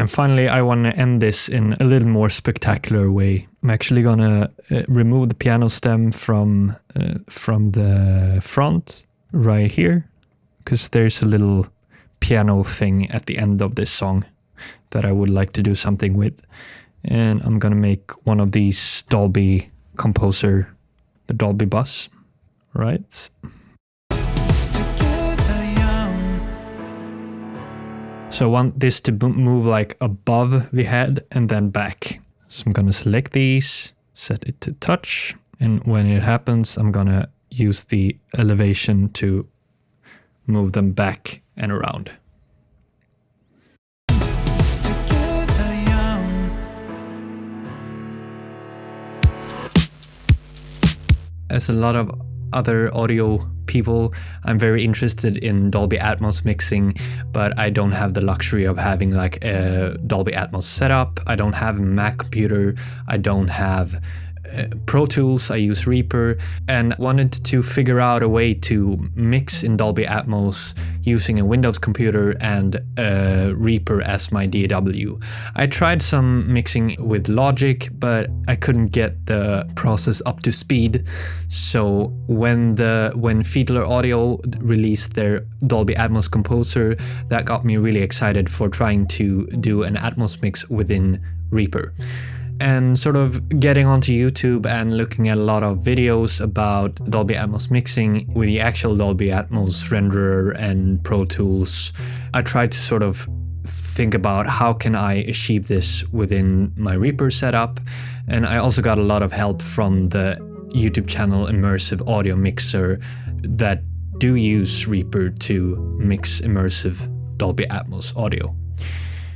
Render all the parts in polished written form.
And finally, I want to end this in a little more spectacular way. I'm actually going to remove the piano stem from the front right here, because there's a little piano thing at the end of this song that I would like to do something with. And I'm going to make one of these Dolby Composer, the Dolby bus, right? So I want this to move like above the head and then back. So I'm gonna select these, set it to touch, and when it happens, I'm gonna use the elevation to move them back and around. As a lot of other audio people, I'm very interested in Dolby Atmos mixing, but I don't have the luxury of having like a Dolby Atmos setup. I don't have a Mac computer. I don't have Pro Tools. I use Reaper, and wanted to figure out a way to mix in Dolby Atmos using a Windows computer and Reaper as my DAW. I tried some mixing with Logic, but I couldn't get the process up to speed. So when Fiedler Audio released their Dolby Atmos Composer, that got me really excited for trying to do an Atmos mix within Reaper. And sort of getting onto YouTube and looking at a lot of videos about Dolby Atmos mixing with the actual Dolby Atmos renderer and Pro Tools, I tried to sort of think about how can I achieve this within my Reaper setup. And I also got a lot of help from the YouTube channel Immersive Audio Mixer that do use Reaper to mix immersive Dolby Atmos audio.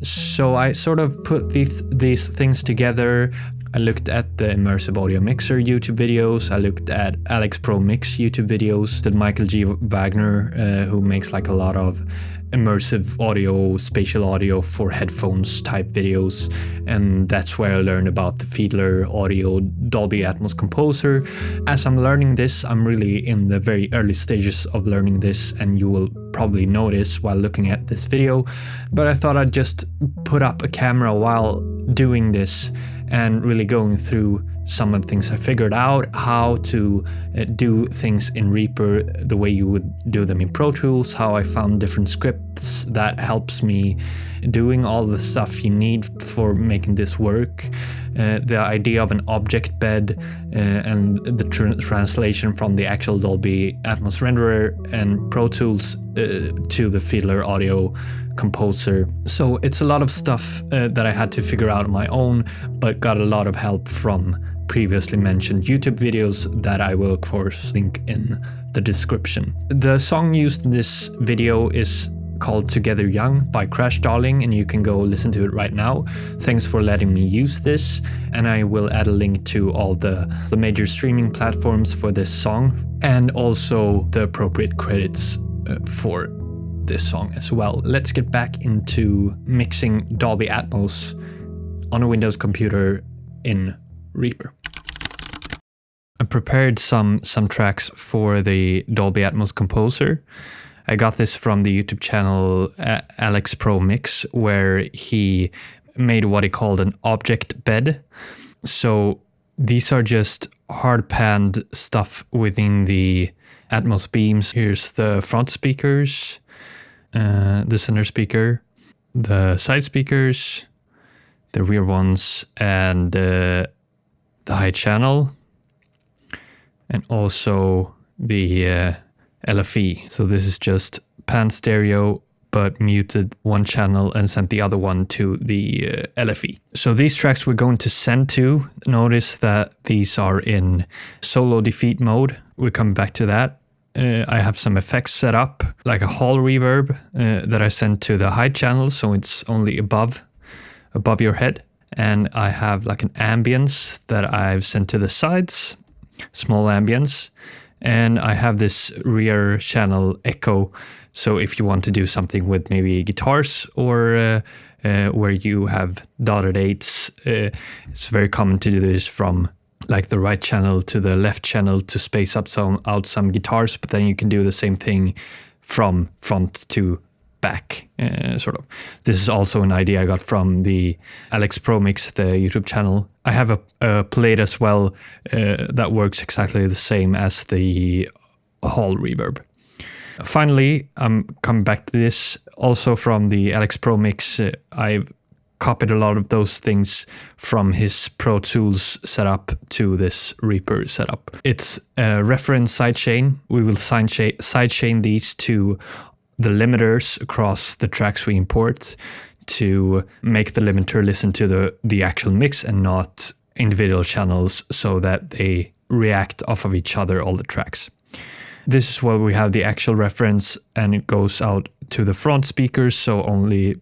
So I sort of put these things together. I looked at the Immersive Audio Mixer YouTube videos. I looked at Alex Pro Mix YouTube videos. That Michael G. Wagner, who makes like a lot of immersive audio, spatial audio for headphones type videos. And that's where I learned about the Fiedler Audio Dolby Atmos Composer. As I'm learning this, I'm really in the very early stages of learning this, and you will probably notice while looking at this video. But I thought I'd just put up a camera while doing this and really going through some of the things I figured out, how to do things in Reaper the way you would do them in Pro Tools, how I found different scripts that helps me doing all the stuff you need for making this work, the idea of an object bed and the translation from the actual Dolby Atmos renderer and Pro Tools to the Fiedler Audio Composer. So it's a lot of stuff that I had to figure out on my own, but got a lot of help from previously mentioned YouTube videos that I will of course link in the description. The song used in this video is called Together Young by Crash Darling, and you can go listen to it right now. Thanks for letting me use this, and I will add a link to all the major streaming platforms for this song and also the appropriate credits for this song as well. Let's get back into mixing Dolby Atmos on a Windows computer in Reaper. I prepared some tracks for the Dolby Atmos Composer. I got this from the YouTube channel Alex Pro Mix, where he made what he called an object bed. So these are just hard panned stuff within the Atmos beams. Here's the front speakers, the center speaker, the side speakers, the rear ones, and the high channel, and also the LFE. So this is just pan stereo, but muted one channel and sent the other one to the LFE. So these tracks we're going to send to, notice that these are in solo defeat mode. We'll come back to that. I have some effects set up, like a hall reverb that I sent to the high channel, so it's only above your head. And I have like an ambience that I've sent to the sides, small ambience. And I have this rear channel echo. So if you want to do something with maybe guitars or where you have dotted eights, it's very common to do this from like the right channel to the left channel to space out some guitars, but then you can do the same thing from front to back sort of. This is also an idea I got from the Alex Pro Mix, the YouTube channel. I have a plate as well that works exactly the same as the hall reverb. Finally, I'm coming back to this also from the Alex Pro Mix. I've copied a lot of those things from his Pro Tools setup to this Reaper setup. It's a reference sidechain. We will sidechain these to the limiters across the tracks we import to make the limiter listen to the actual mix and not individual channels, so that they react off of each other, all the tracks. This is where we have the actual reference, and it goes out to the front speakers, so only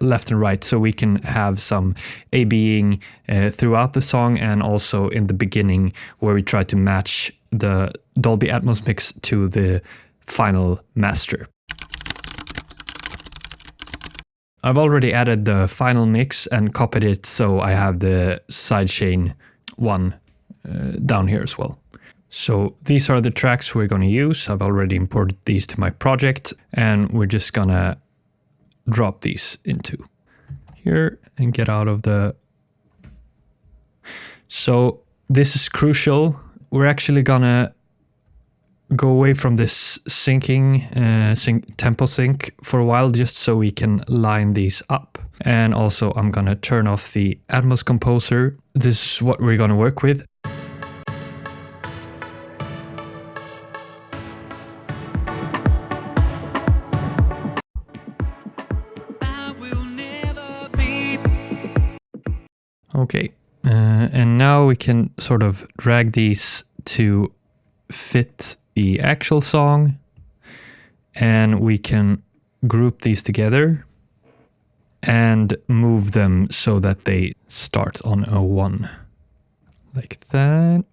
left and right, so we can have some ABing throughout the song, and also in the beginning where we try to match the Dolby Atmos mix to the final master. I've already added the final mix and copied it, so I have the sidechain one down here as well. So these are the tracks we're going to use. I've already imported these to my project, and we're just going to drop these into here and get out of the... So this is crucial. We're actually going to go away from this tempo sync for a while, just so we can line these up. And also I'm gonna turn off the Atmos Composer. This is what we're gonna work with. Okay, and now we can sort of drag these to fit the actual song, and we can group these together and move them so that they start on a 1 like that.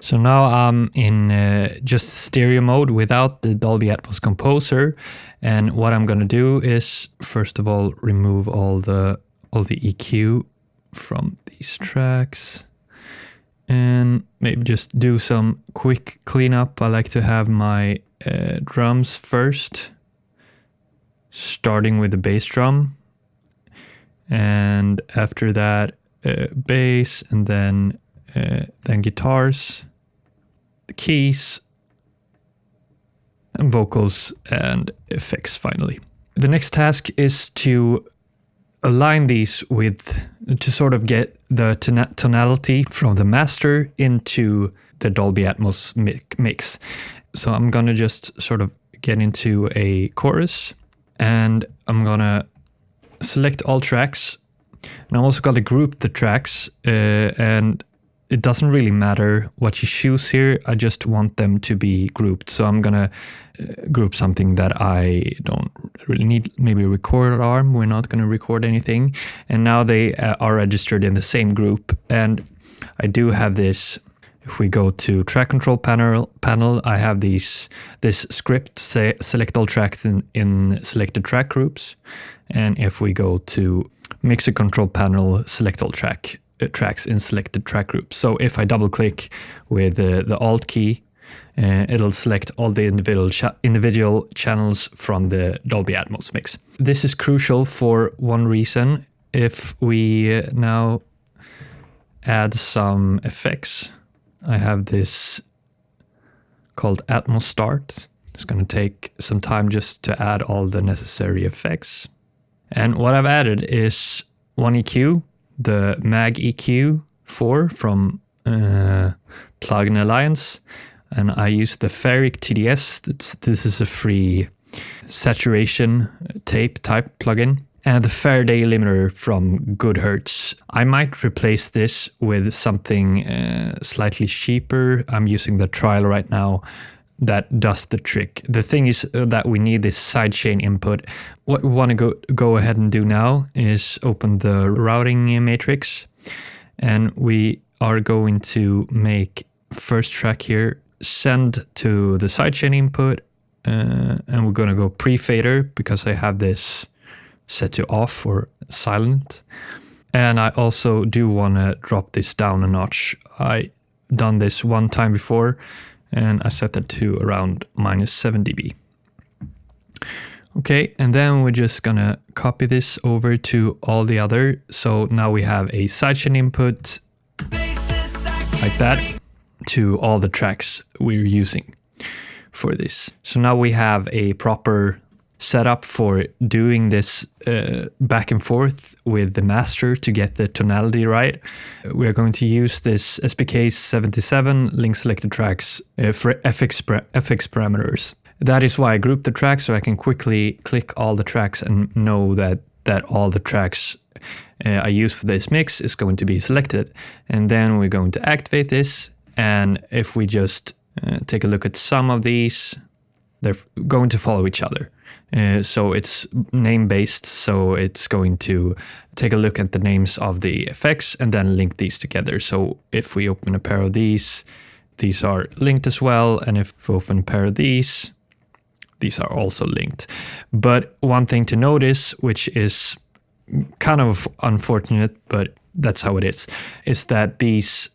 So now I'm in just stereo mode without the Dolby Atmos Composer, and what I'm gonna do is first of all remove all the EQ from these tracks, and maybe just do some quick cleanup. I like to have my drums first, starting with the bass drum, and after that bass, and then guitars, the keys, and vocals, and effects finally. The next task is to align these to sort of get the tonality from the master into the Dolby Atmos mix. So I'm gonna just sort of get into a chorus, and I'm gonna select all tracks, and I'm also gonna group the tracks, and it doesn't really matter what you choose here. I just want them to be grouped. So I'm gonna group something that I don't really need, maybe record arm. We're not gonna record anything. And now they are registered in the same group. And I do have this, if we go to track control panel, I have this script, select all tracks in selected track groups. And if we go to mixer control panel, select all tracks in selected track groups. So if I double click with the Alt key, it'll select all the individual channels from the Dolby Atmos mix. This is crucial for one reason. If we now add some effects, I have this called Atmos Start. It's going to take some time just to add all the necessary effects. And what I've added is one EQ, the Mag EQ 4 from Plugin Alliance, and I use the Ferric TDS. This is a free saturation tape type plugin, and the Faraday limiter from Goodhertz. I might replace this with something slightly cheaper. I'm using the trial right now that does the trick. The thing is that we need this sidechain input. What we want to go ahead and do now is open the routing matrix, and we are going to make first track here send to the sidechain input, and we're going to go pre-fader because I have this set to off or silent. And I also do want to drop this down a notch. I done this one time before, and I set that to around -7 dB. Okay, and then we're just gonna copy this over to all the other. So now we have a sidechain input like that to all the tracks we're using for this. So now we have a proper setup for doing this back and forth with the master to get the tonality right. We're going to use this SPK 77 link selected tracks for FX parameters. That is why I grouped the tracks, so I can quickly click all the tracks and know that all the tracks I use for this mix is going to be selected. And then we're going to activate this. And if we just take a look at some of these, they're going to follow each other. So it's name-based, so it's going to take a look at the names of the effects and then link these together. So if we open a pair of these are linked as well. And if we open a pair of these are also linked. But one thing to notice, which is kind of unfortunate, but that's how it is that these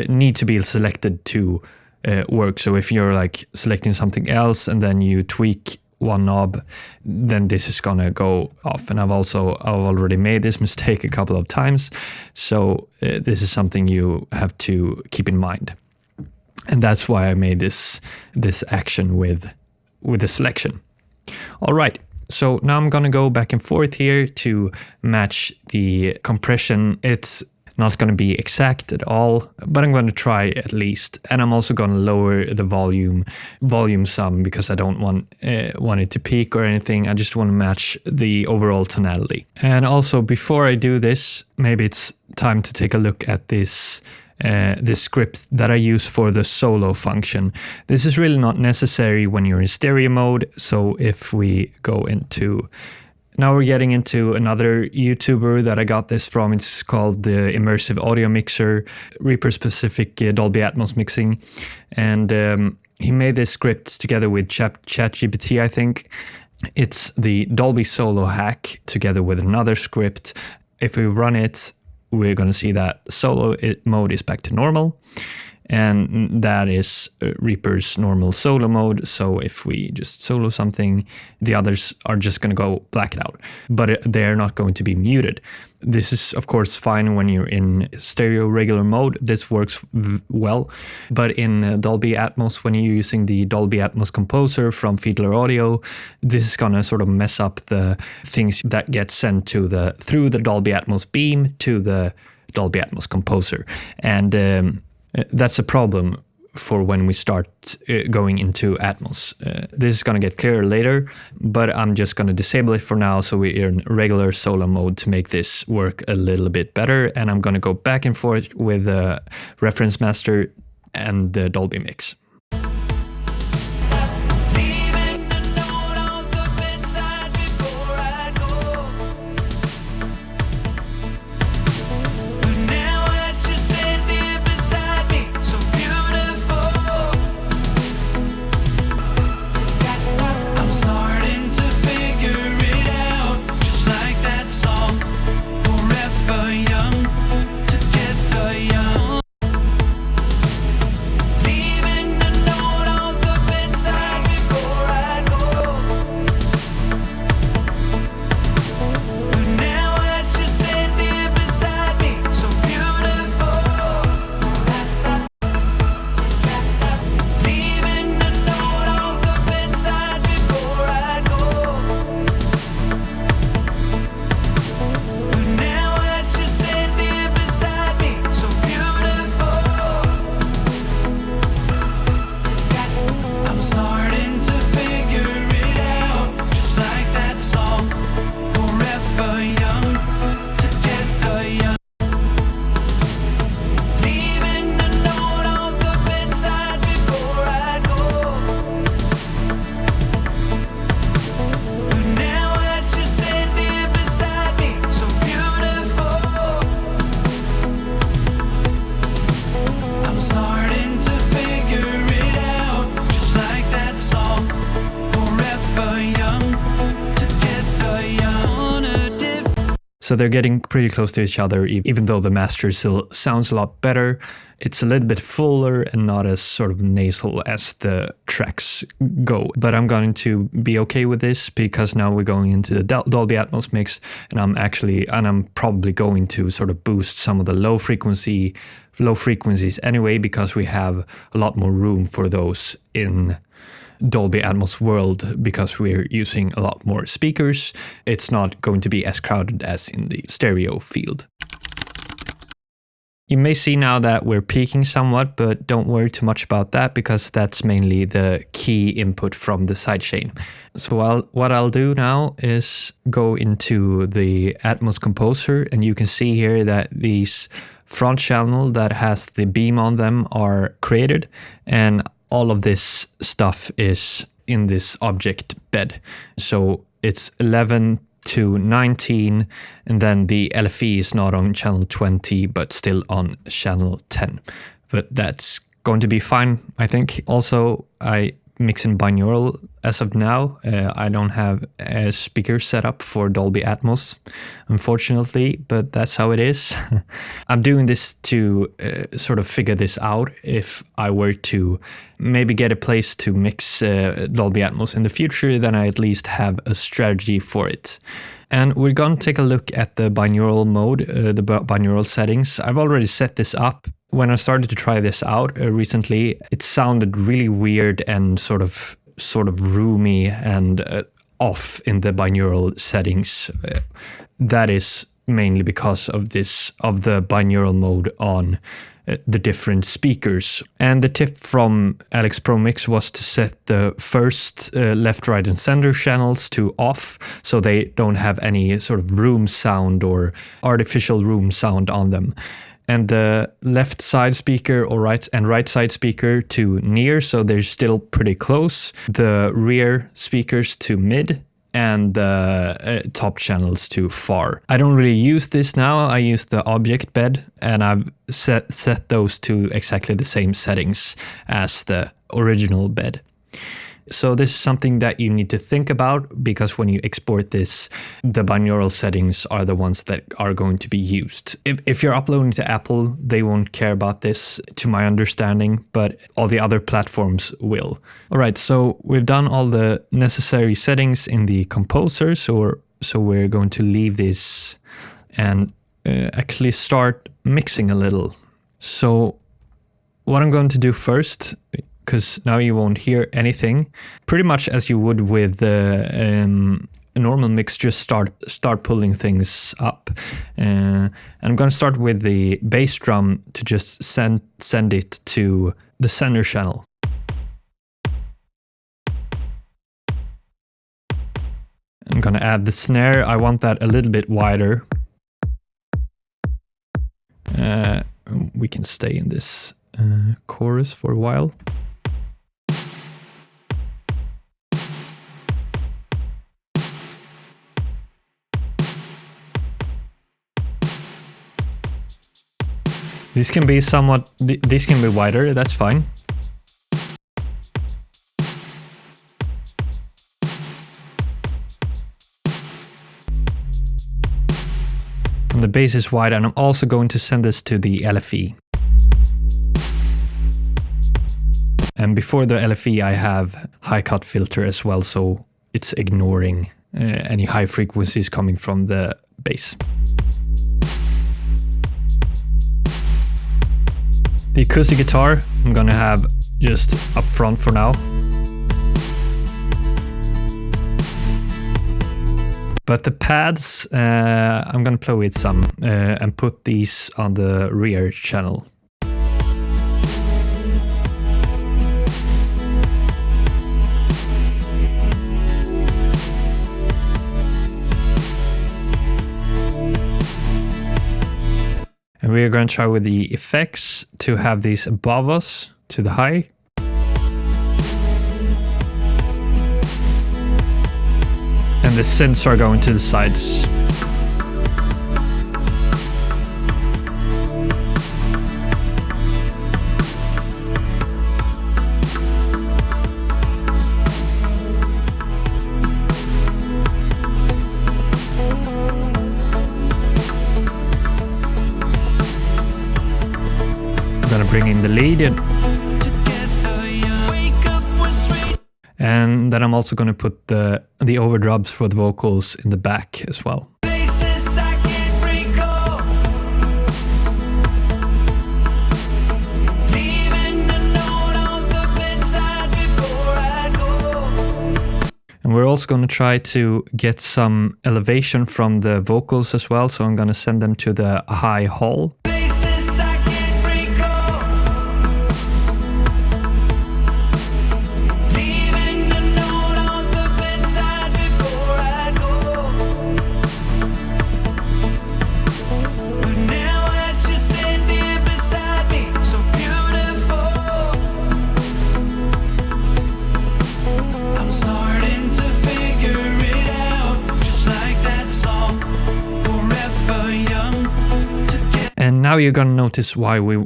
need to be selected to work. So if you're like selecting something else and then you tweak one knob, then this is gonna go off. And I've already made this mistake a couple of times. So this is something you have to keep in mind. And that's why I made this action with the selection. All right. So now I'm gonna go back and forth here to match the compression. It's not going to be exact at all, but I'm going to try at least. And I'm also going to lower the volume some because I don't want it to peak or anything. I just want to match the overall tonality. And also before I do this, maybe it's time to take a look at this script that I use for the solo function. This is really not necessary when you're in stereo mode. So if we go into, now we're getting into another YouTuber that I got this from. It's called the Immersive Audio Mixer, Reaper specific Dolby Atmos mixing. And he made this script together with ChatGPT, I think. It's the Dolby Solo hack together with another script. If we run it, we're going to see that solo mode is back to normal. And that is Reaper's normal solo mode. So if we just solo something, the others are just going to go blacked out, but they're not going to be muted. This is, of course, fine when you're in stereo regular mode. This works well. But in Dolby Atmos, when you're using the Dolby Atmos Composer from Fiedler Audio, this is going to sort of mess up the things that get sent to through the Dolby Atmos beam to the Dolby Atmos Composer. And that's a problem for when we start going into Atmos. This is going to get clearer later, but I'm just going to disable it for now so we're in regular solo mode to make this work a little bit better. And I'm going to go back and forth with the reference master and the Dolby mix. Leaving So they're getting pretty close to each other, even though the master still sounds a lot better. It's a little bit fuller and not as sort of nasal as the tracks go. But I'm going to be okay with this because now we're going into the Dolby Atmos mix, and I'm probably going to sort of boost some of the low frequencies anyway, because we have a lot more room for those in Dolby Atmos world because we're using a lot more speakers. It's not going to be as crowded as in the stereo field. You may see now that we're peaking somewhat, but don't worry too much about that because that's mainly the key input from the sidechain. So what I'll do now is go into the Atmos Composer, and you can see here that these front channel that has the beam on them are created, and all of this stuff is in this object bed. So it's 11 to 19, and then the LFE is not on channel 20 but still on channel 10, but that's going to be fine, I think. Also, I mix in binaural as of now. I don't have a speaker set up for Dolby Atmos, unfortunately, but that's how it is. I'm doing this to sort of figure this out. If I were to maybe get a place to mix Dolby Atmos in the future, then I at least have a strategy for it. And we're going to take a look at the binaural mode, the binaural settings. I've already set this up. When I started to try this out recently, it sounded really weird and sort of roomy and off in the binaural settings. That is mainly because of the binaural mode on the different speakers. And the tip from Alex Pro Mix was to set the first left, right, and center channels to off, so they don't have any sort of room sound or artificial room sound on them. And the left side speaker or right side speaker to near, so they're still pretty close. The rear speakers to mid, and the top channels to far. I don't really use this now. I use the object bed, and I've set those to exactly the same settings as the original bed. So this is something that you need to think about, because when you export this, the binaural settings are the ones that are going to be used. If you're uploading to Apple, they won't care about this, to my understanding, but all the other platforms will. All right, so we've done all the necessary settings in the Composer, so we're going to leave this and actually start mixing a little. So what I'm going to do first, because now you won't hear anything, pretty much as you would with a normal mix, just start pulling things up. And I'm going to start with the bass drum to just send it to the center channel. I'm going to add the snare. I want that a little bit wider. We can stay in this chorus for a while. These can be wider, that's fine. And the bass is wide, and I'm also going to send this to the LFE. And before the LFE, I have high cut filter as well, so it's ignoring any high frequencies coming from the bass. The acoustic guitar I'm gonna have just up front for now. But the pads, I'm gonna play with some and put these on the rear channel. And we're going to try with the effects to have these above us to the high. And the synths are going to the sides. bring in the lead. And then I'm also going to put the overdubs for the vocals in the back as well. And we're also going to try to get some elevation from the vocals as well, so I'm going to send them to the high hall. And now you're gonna notice why we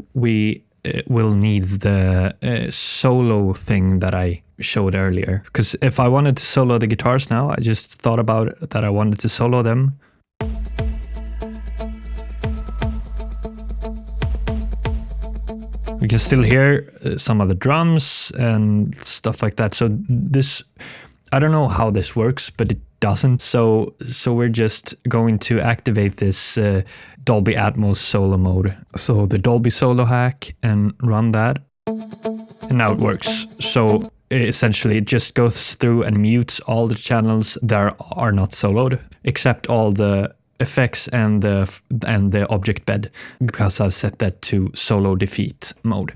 will need the solo thing that I showed earlier. Because if I wanted to solo the guitars now, I just thought about it, that I wanted to solo them. We can still hear some of the drums and stuff like that. So this, I don't know how this works, but it doesn't. So we're just going to activate this Dolby Atmos solo mode. So the Dolby solo hack, and run that. And now it works. So essentially it just goes through and mutes all the channels that are not soloed, except all the effects and the object bed, because I've set that to solo defeat mode.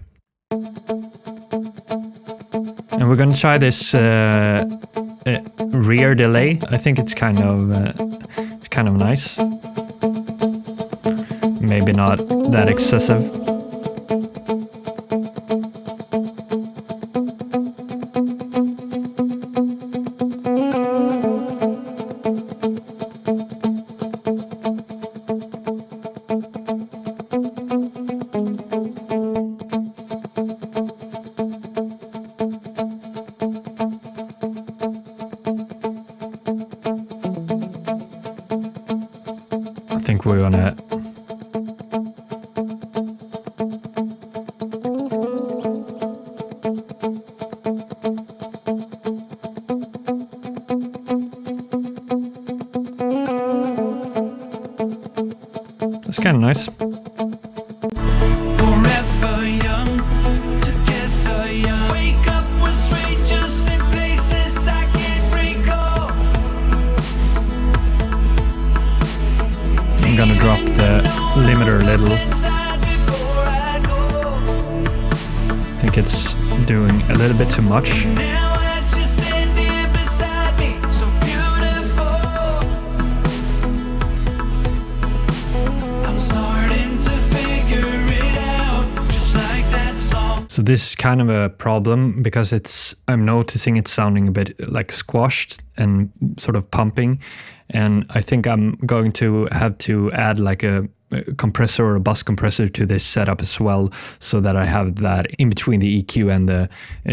And we're gonna try this rear delay. I think it's kind of nice. Maybe not that excessive. I think we're gonna That's kind of nice. Forever young, together young. Wake up with strangers in places I can't recall. I'm gonna drop the limiter a little. I think it's doing a little bit too much. So this is kind of a problem because I'm noticing it's sounding a bit like squashed and sort of pumping. And I think I'm going to have to add like a compressor or a bus compressor to this setup as well, so that I have that in between the EQ and the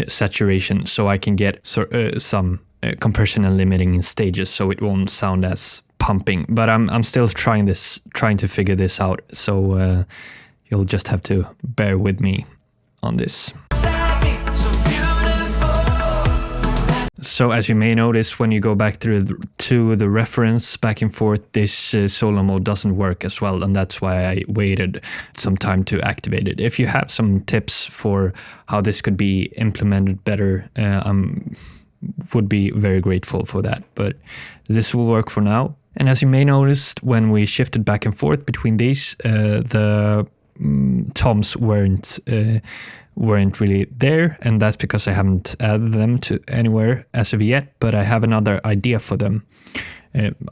saturation, so I can get some compression and limiting in stages, so it won't sound as pumping. But I'm still trying to figure this out. So you'll just have to bear with me on this. So as you may notice, when you go back to the reference back and forth, this solo mode doesn't work as well, and that's why I waited some time to activate it. If you have some tips for how this could be implemented better, would be very grateful for that, but this will work for now. And as you may notice, when we shifted back and forth between these, the toms weren't really there, and that's because I haven't added them to anywhere as of yet, but I have another idea for them.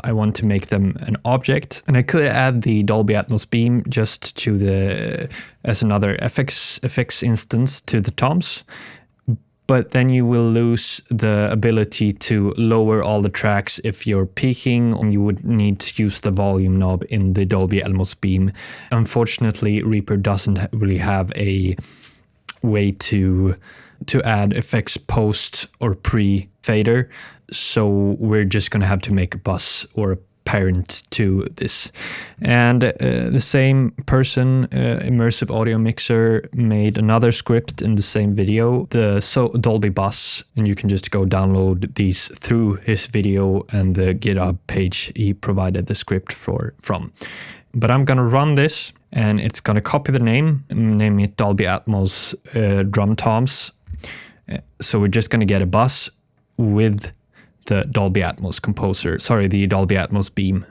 I want to make them an object, and I could add the Dolby Atmos beam just to as another effects instance to the toms. But then you will lose the ability to lower all the tracks if you're peaking, or you would need to use the volume knob in the Dolby Atmos beam. Unfortunately, Reaper doesn't really have a way to add effects post or pre fader, so we're just gonna have to make a bus or a parent to this. And the same person, Immersive Audio Mixer, made another script in the same video, the Dolby Bus, and you can just go download these through his video and the GitHub page he provided the script from. But I'm gonna run this, and it's gonna copy the name it Dolby Atmos drum toms. So we're just gonna get a bus with the Dolby Atmos Composer, the Dolby Atmos Beam.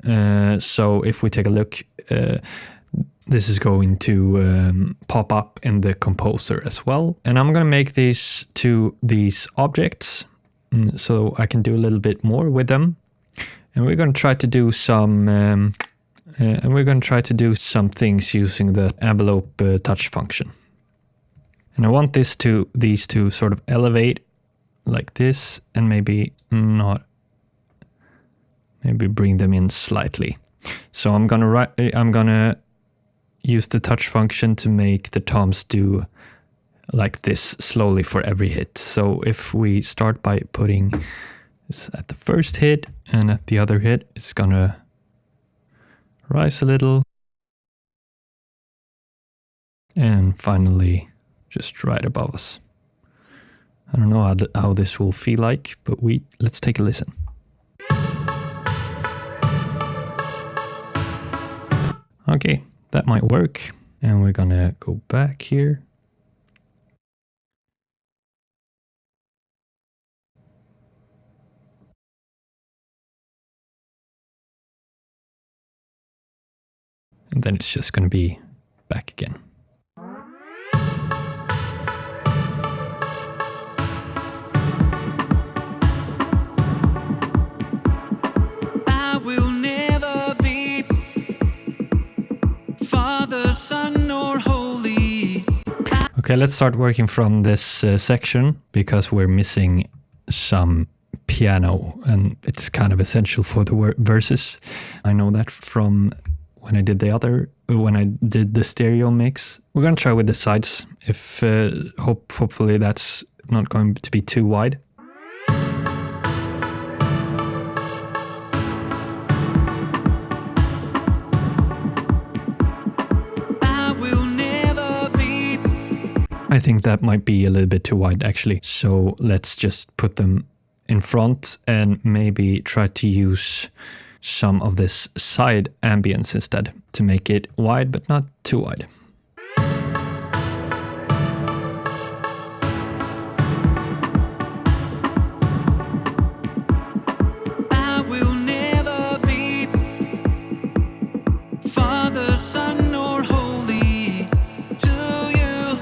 So if we take a look, this is going to pop up in the Composer as well. And I'm gonna make these objects so I can do a little bit more with them. And we're gonna try to do some things using the envelope touch function. And I want these to sort of elevate like this, and maybe bring them in slightly. So I'm gonna use the touch function to make the toms do like this slowly for every hit. So if we start by putting this at the first hit, and at the other hit, it's gonna rise a little, and finally just right above us. I don't know how this will feel like, but let's take a listen. Okay, that might work. And we're gonna go back here. And then it's just gonna be back again. Okay, let's start working from this section, because we're missing some piano, and it's kind of essential for the verses. I know that from when I did the stereo mix. We're gonna try with the sides. If hopefully that's not going to be too wide. I think that might be a little bit too wide actually. So let's just put them in front and maybe try to use some of this side ambience instead to make it wide but not too wide. I will never be Father, Son, or Holy to you.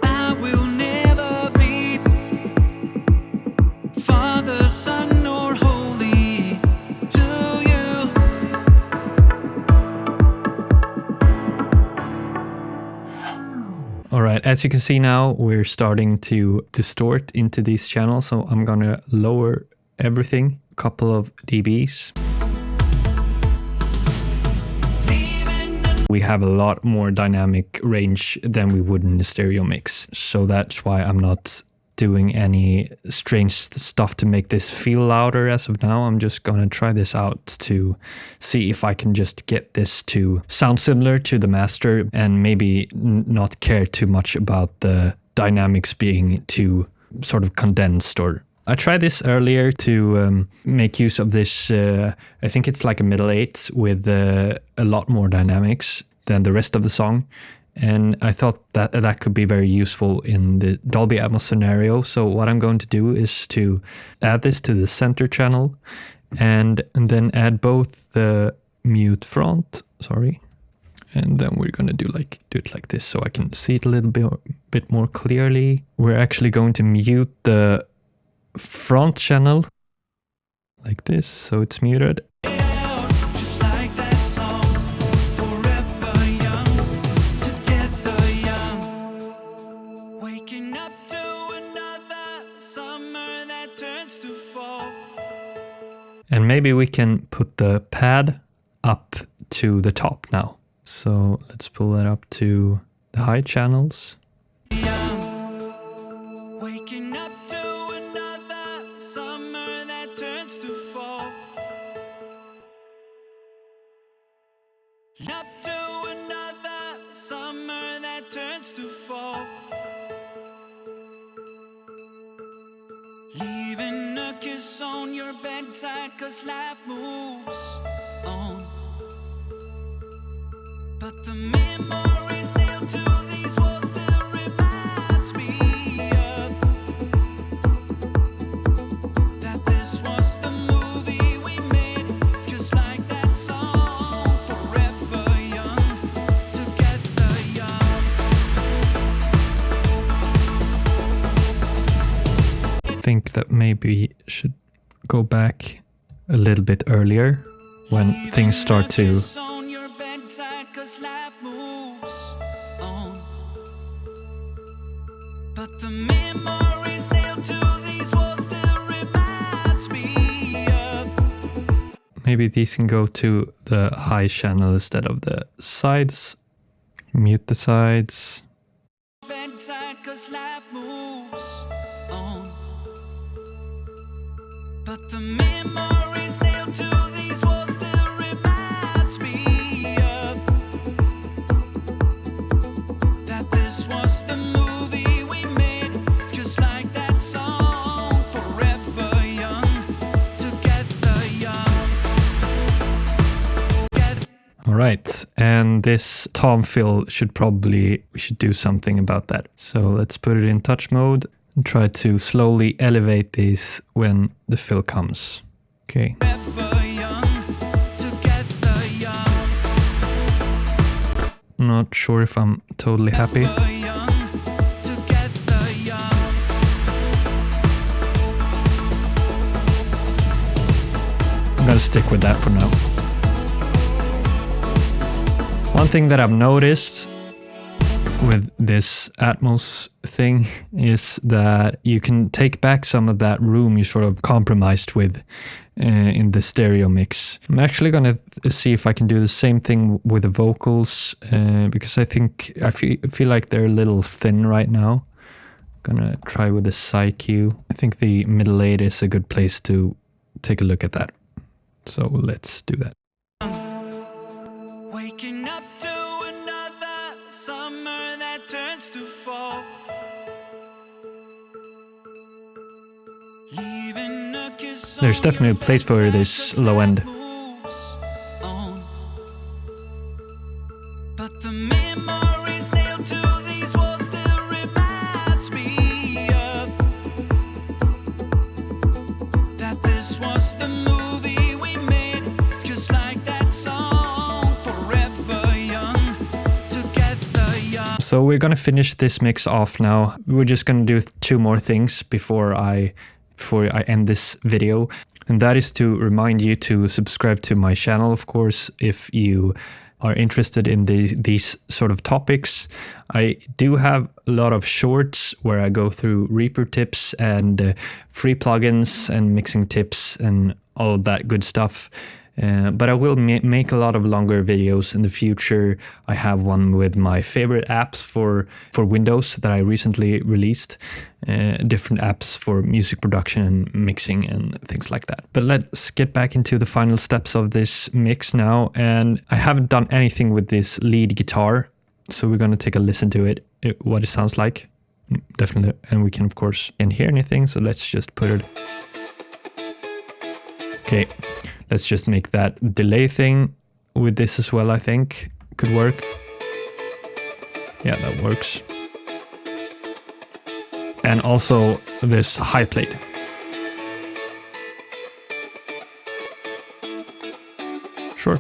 I will never be Father, Son, or Holy to you. All right, as you can see now, we're starting to distort into these channels. So I'm gonna lower everything a couple of dBs. We have a lot more dynamic range than we would in the stereo mix. So that's why I'm not doing any strange stuff to make this feel louder as of now. I'm just gonna try this out to see if I can just get this to sound similar to the master, and maybe not care too much about the dynamics being too sort of condensed. Or I tried this earlier to make use of this, I think it's like a middle eight with a lot more dynamics than the rest of the song. And I thought that that could be very useful in the Dolby Atmos scenario. So what I'm going to do is to add this to the center channel, and then add both the mute front, and then we're going to do it like this so I can see it a little bit more clearly. We're actually going to mute the front channel like this, so it's muted. And maybe we can put the pad up to the top now. So let's pull that up to the high channels. Waking up to another that turns to fall. Leaving a kiss on your bedside, 'cause life moves on. But the memories nailed to these walls still reminds me of that this was the movie we made, just like that song, forever young, together young. I think that maybe should go back a little bit earlier when things start to On your bedside, 'cause life moves on. But the memories nailed to these walls still reminds me of. maybe these can go to the high channel instead of the sides. Mute the sides. Bedside, 'cause life moves on. But the memories nailed to these walls still reminds me of that this was the movie we made, just like that song, forever young, together young. All right, and this tom fill we should do something about that. So let's put it in touch mode and try to slowly elevate these when the fill comes. Okay. Forever young, together young. Not sure if I'm totally happy. Forever young, together young. I'm gonna stick with that for now. One thing that I've noticed with this Atmos thing is that you can take back some of that room you sort of compromised with in the stereo mix. I'm actually gonna see if I can do the same thing with the vocals because I feel like they're a little thin right now. Gonna try with the PsyQ. I think the middle 8 is a good place to take a look at that. So let's do that. Waking up to another summer that turns to fall. Leaving a kiss. There's definitely a place for this low end. Moves on. But the memories nailed to these walls still reminds me of that this was the movie we made, just like that song, forever young, together young. So we're gonna finish this mix off now. We're just gonna do 2 more things before I end this video. And that is to remind you to subscribe to my channel, of course, if you are interested in these sort of topics. I do have a lot of shorts where I go through Reaper tips and free plugins and mixing tips and all of that good stuff. But I will make a lot of longer videos in the future. I have one with my favorite apps for Windows that I recently released. Different apps for music production and mixing and things like that. But let's get back into the final steps of this mix now. And I haven't done anything with this lead guitar. So we're going to take a listen to it, what it sounds like. Definitely. And we can, of course, can't hear anything. So let's just put it. Okay. Let's just make that delay thing with this as well, I think. Could work. Yeah, that works. And also this high plate. Sure.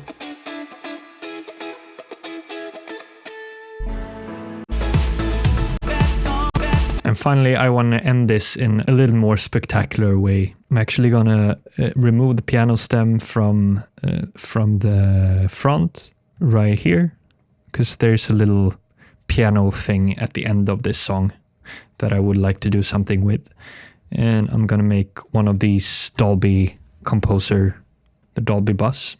And finally, I want to end this in a little more spectacular way. I'm actually gonna remove the piano stem from the front right here, because there's a little piano thing at the end of this song that I would like to do something with. And I'm gonna make one of these Dolby Composer, the Dolby bus.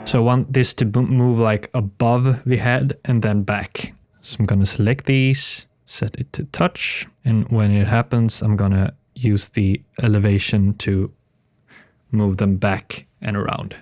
So I want this to move like above the head and then back. So I'm gonna select these, set it to touch, and when it happens, I'm gonna use the elevation to move them back and around.